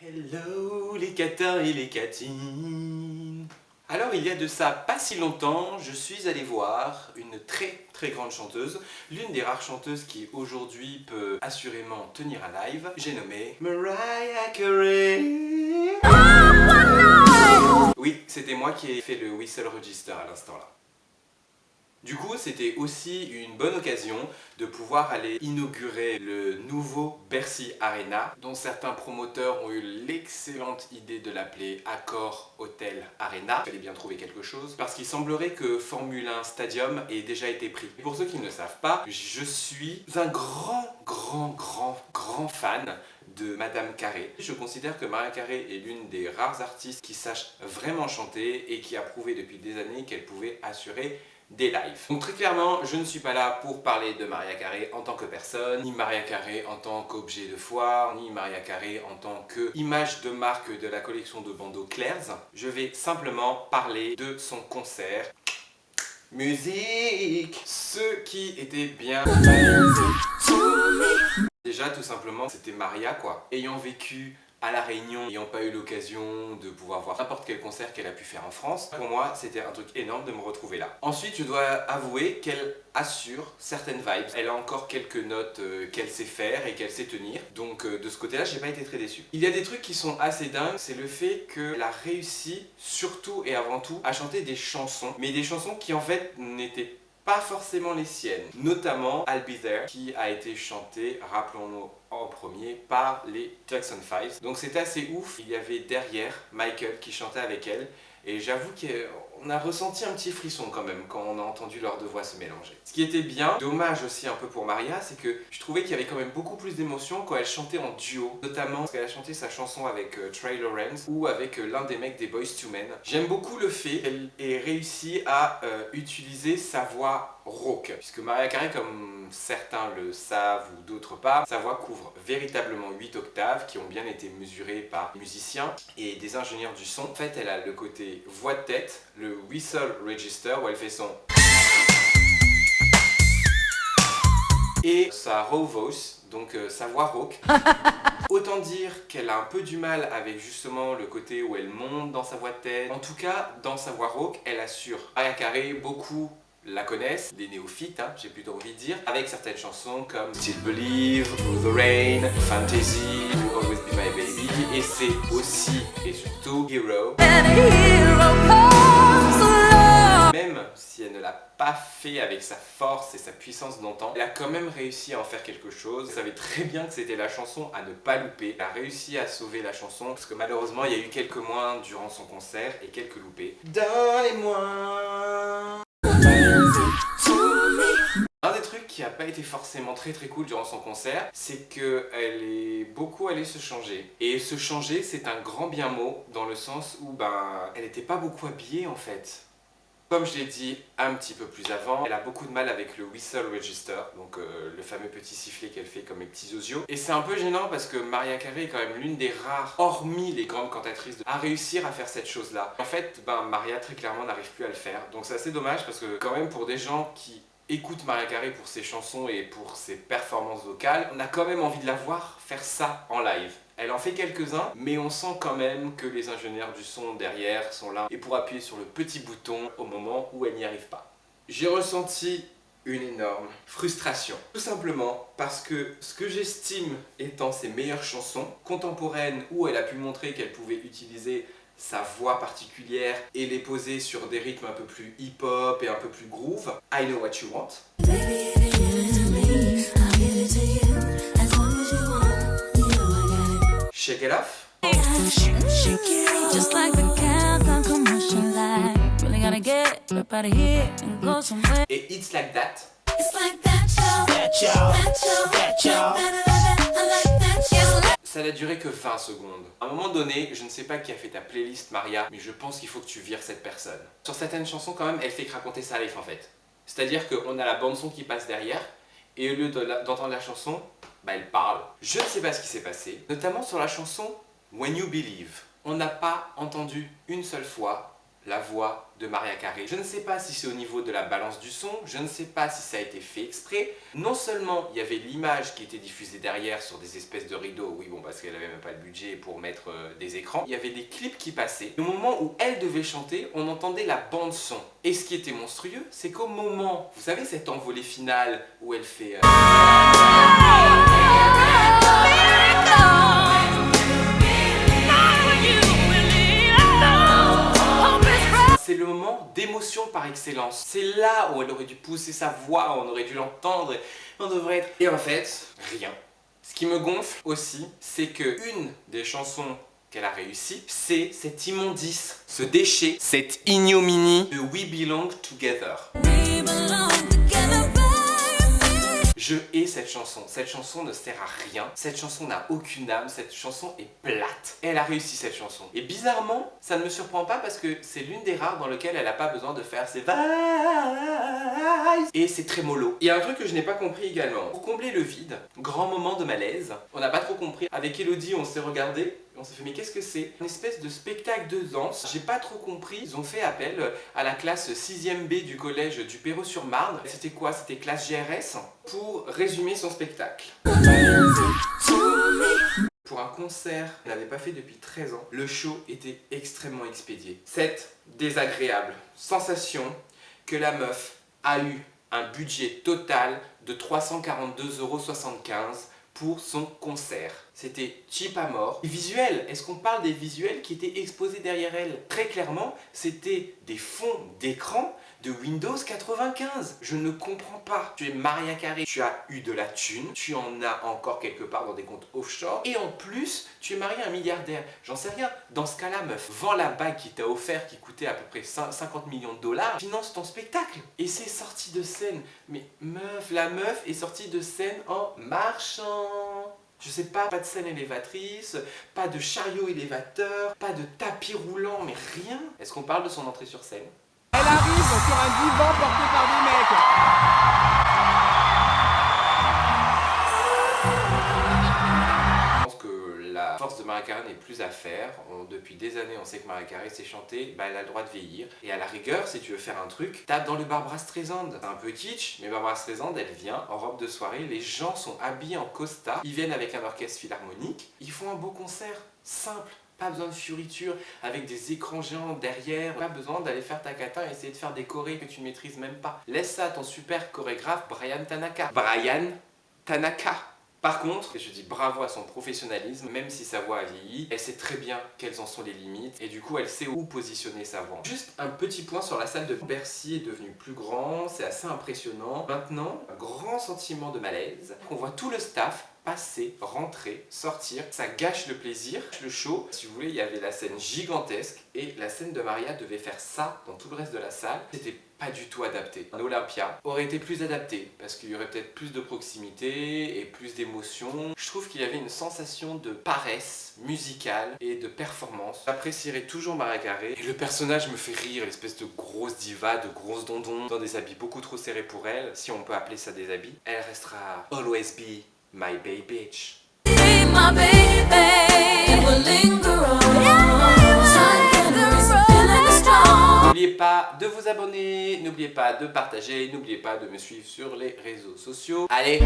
Hello les catins et les catines. Alors il y a de ça pas si longtemps, je suis allé voir une très grande chanteuse, l'une des rares chanteuses qui aujourd'hui peut assurément tenir un live. J'ai nommé Mariah Carey. Oui, c'était moi qui ai fait le whistle register à l'instant là. Du coup, c'était aussi une bonne occasion de pouvoir aller inaugurer le nouveau Bercy Arena, dont certains promoteurs ont eu l'excellente idée de l'appeler Accor Hotel Arena. Il fallait bien trouver quelque chose, parce qu'il semblerait que Formule 1 Stadium ait déjà été pris. Et pour ceux qui ne le savent pas, je suis un grand fan de Madame Carey. Je considère que Mariah Carey est l'une des rares artistes qui sachent vraiment chanter et qui a prouvé depuis des années qu'elle pouvait assurer des lives. Donc très clairement, je ne suis pas là pour parler de Mariah Carey en tant que personne, ni Mariah Carey en tant qu'objet de foire, ni Mariah Carey en tant qu'image de marque de la collection de bandeaux Claire's. Je vais simplement parler de son concert. Musique! Ce qui était bien... Déjà, tout simplement, c'était Maria quoi. Ayant vécu à La Réunion, n'ayant pas eu l'occasion de pouvoir voir n'importe quel concert qu'elle a pu faire en France, pour moi c'était un truc énorme de me retrouver là. Ensuite je dois avouer qu'elle assure certaines vibes. Elle a encore quelques notes qu'elle sait faire et qu'elle sait tenir, donc de ce côté là j'ai pas été très déçu. Il y a des trucs qui sont assez dingues, c'est le fait qu'elle a réussi surtout et avant tout à chanter des chansons, mais des chansons qui en fait n'étaient pas forcément les siennes, notamment I'll Be There qui a été chanté, rappelons-nous en premier, par les Jackson 5. Donc c'était assez ouf, il y avait derrière Michael qui chantait avec elle et j'avoue qu'on a ressenti un petit frisson quand même quand on a entendu leurs deux voix se mélanger. Ce qui était bien, dommage aussi un peu pour Maria, c'est que je trouvais qu'il y avait quand même beaucoup plus d'émotion quand elle chantait en duo, notamment parce qu'elle a chanté sa chanson avec Trey Lawrence ou avec l'un des mecs des Boyz II Men. J'aime beaucoup le fait qu'elle ait réussi à utiliser sa voix rauque, puisque Mariah Carey, comme certains le savent ou d'autres pas, sa voix couvre véritablement 8 octaves qui ont bien été mesurées par des musiciens et des ingénieurs du son. En fait, elle a le côté voix de tête, le whistle register où elle fait son et sa raw voice, donc sa voix rauque. Autant dire qu'elle a un peu du mal avec justement le côté où elle monte dans sa voix de tête. En tout cas, dans sa voix rauque, elle assure. Mariah Carey, beaucoup la connaissent, des néophytes, hein, j'ai plutôt envie de dire, avec certaines chansons comme Still Believe, Through the Rain, Fantasy, You'll Always Be My Baby, et c'est aussi et surtout Hero. Même si elle ne l'a pas fait avec sa force et sa puissance d'antan, elle a quand même réussi à en faire quelque chose. Elle savait très bien que c'était la chanson à ne pas louper. Elle a réussi à sauver la chanson parce que malheureusement il y a eu quelques moins durant son concert et quelques loupés. Donnez-moi. Un des trucs qui n'a pas été forcément très cool durant son concert, c'est qu'elle est beaucoup allée se changer. Et se changer, c'est un grand bien mot dans le sens où elle n'était pas beaucoup habillée en fait. Comme je l'ai dit un petit peu plus avant, elle a beaucoup de mal avec le whistle register, donc le fameux petit sifflet qu'elle fait comme les petits osios. Et c'est un peu gênant parce que Mariah Carey est quand même l'une des rares, hormis les grandes cantatrices, à réussir à faire cette chose-là. En fait, Mariah très clairement n'arrive plus à le faire. Donc c'est assez dommage parce que quand même pour des gens qui écoutent Mariah Carey pour ses chansons et pour ses performances vocales, on a quand même envie de la voir faire ça en live. Elle en fait quelques-uns, mais on sent quand même que les ingénieurs du son derrière sont là et pour appuyer sur le petit bouton au moment où elle n'y arrive pas. J'ai ressenti une énorme frustration. Tout simplement parce que ce que j'estime étant ses meilleures chansons contemporaines où elle a pu montrer qu'elle pouvait utiliser sa voix particulière et les poser sur des rythmes un peu plus hip-hop et un peu plus groove. I Know What You Want. Shake It Off. Et It's Like That. Ça n'a duré que 20 secondes. À un moment donné, je ne sais pas qui a fait ta playlist Maria, mais je pense qu'il faut que tu vires cette personne. Sur certaines chansons quand même, elle fait que raconter sa life en fait. C'est-à-dire qu'on a la bande son qui passe derrière, et au lieu d'entendre la chanson, elle parle. Je ne sais pas ce qui s'est passé, notamment sur la chanson When You Believe. On n'a pas entendu une seule fois la voix de Mariah Carey. Je ne sais pas si c'est au niveau de la balance du son, je ne sais pas si ça a été fait exprès. Non seulement il y avait l'image qui était diffusée derrière sur des espèces de rideaux, oui bon parce qu'elle avait même pas le budget pour mettre des écrans, il y avait des clips qui passaient. Au moment où elle devait chanter, on entendait la bande son. Et ce qui était monstrueux, c'est qu'au moment, vous savez cette envolée finale où elle fait... c'est le moment d'émotion par excellence. C'est là où elle aurait dû pousser sa voix, on aurait dû l'entendre, on devrait être... Et en fait, rien. Ce qui me gonfle aussi, c'est que une des chansons qu'elle a réussi, c'est cette immondice, ce déchet, cette ignominie de We Belong Together. Je hais cette chanson. Cette chanson ne sert à rien. Cette chanson n'a aucune âme. Cette chanson est plate. Elle a réussi cette chanson. Et bizarrement, ça ne me surprend pas parce que c'est l'une des rares dans lesquelles elle n'a pas besoin de faire ses vibes. Et c'est très mollo. Il y a un truc que je n'ai pas compris également. Pour combler le vide, grand moment de malaise, on n'a pas trop compris. Avec Elodie, on s'est regardé. On s'est fait mais qu'est-ce que c'est? Une espèce de spectacle de danse. J'ai pas trop compris. Ils ont fait appel à la classe 6e B du collège du Perreux-sur-Marne. C'était quoi? C'était classe GRS pour résumer son spectacle. Pour un concert qu'elle n'avait pas fait depuis 13 ans, le show était extrêmement expédié. Cette désagréable sensation que la meuf a eu un budget total de 342,75 € pour son concert. C'était cheap à mort. Les visuels, est-ce qu'on parle des visuels qui étaient exposés derrière elle? Très clairement, c'était des fonds d'écran de Windows 95. Je ne comprends pas. Tu es Mariah Carey, tu as eu de la thune, tu en as encore quelque part dans des comptes offshore, et en plus, tu es marié à un milliardaire. J'en sais rien. Dans ce cas-là, meuf, vends la bague qui t'a offert, qui coûtait à peu près 50 millions de dollars, finance ton spectacle. Et c'est sorti de scène. Mais meuf, la meuf est sortie de scène en marchant. Je sais pas de scène élévatrice, pas de chariot élévateur, pas de tapis roulant, mais rien. Est-ce qu'on parle de son entrée sur scène? Elle arrive sur un divan porté par des mecs. Je pense que la force de Mariah Carey n'est plus à faire. Depuis des années, on sait que Mariah Carey sait chanter, bah, elle a le droit de vieillir. Et à la rigueur, si tu veux faire un truc, tape dans le Barbra Streisand. C'est un peu kitsch, mais Barbra Streisand, elle vient en robe de soirée, les gens sont habillés en costard, ils viennent avec un orchestre philharmonique, ils font un beau concert, simple. Pas besoin de fioriture avec des écrans géants derrière, pas besoin d'aller faire ta cata et essayer de faire des chorés que tu ne maîtrises même pas. Laisse ça à ton super chorégraphe Brian Tanaka. Brian Tanaka. Par contre, je dis bravo à son professionnalisme, même si sa voix a vieilli, elle sait très bien quelles en sont les limites et du coup elle sait où positionner sa voix. Juste un petit point sur la salle de Bercy est devenue plus grand, c'est assez impressionnant. Maintenant, un grand sentiment de malaise, on voit tout le staff passer, rentrer, sortir, ça gâche le plaisir. Le show, si vous voulez, il y avait la scène gigantesque et la scène de Maria devait faire ça dans tout le reste de la salle. C'était pas du tout adapté. Un Olympia aurait été plus adapté parce qu'il y aurait peut-être plus de proximité et plus d'émotion. Je trouve qu'il y avait une sensation de paresse musicale et de performance. J'apprécierais toujours Mariah Carey et le personnage me fait rire, l'espèce de grosse diva, de grosse dondon dans des habits beaucoup trop serrés pour elle, si on peut appeler ça des habits. Elle restera always be my baby bitch. My baby will linger on. N'oubliez pas de vous abonner, n'oubliez pas de partager, n'oubliez pas de me suivre sur les réseaux sociaux. Allez!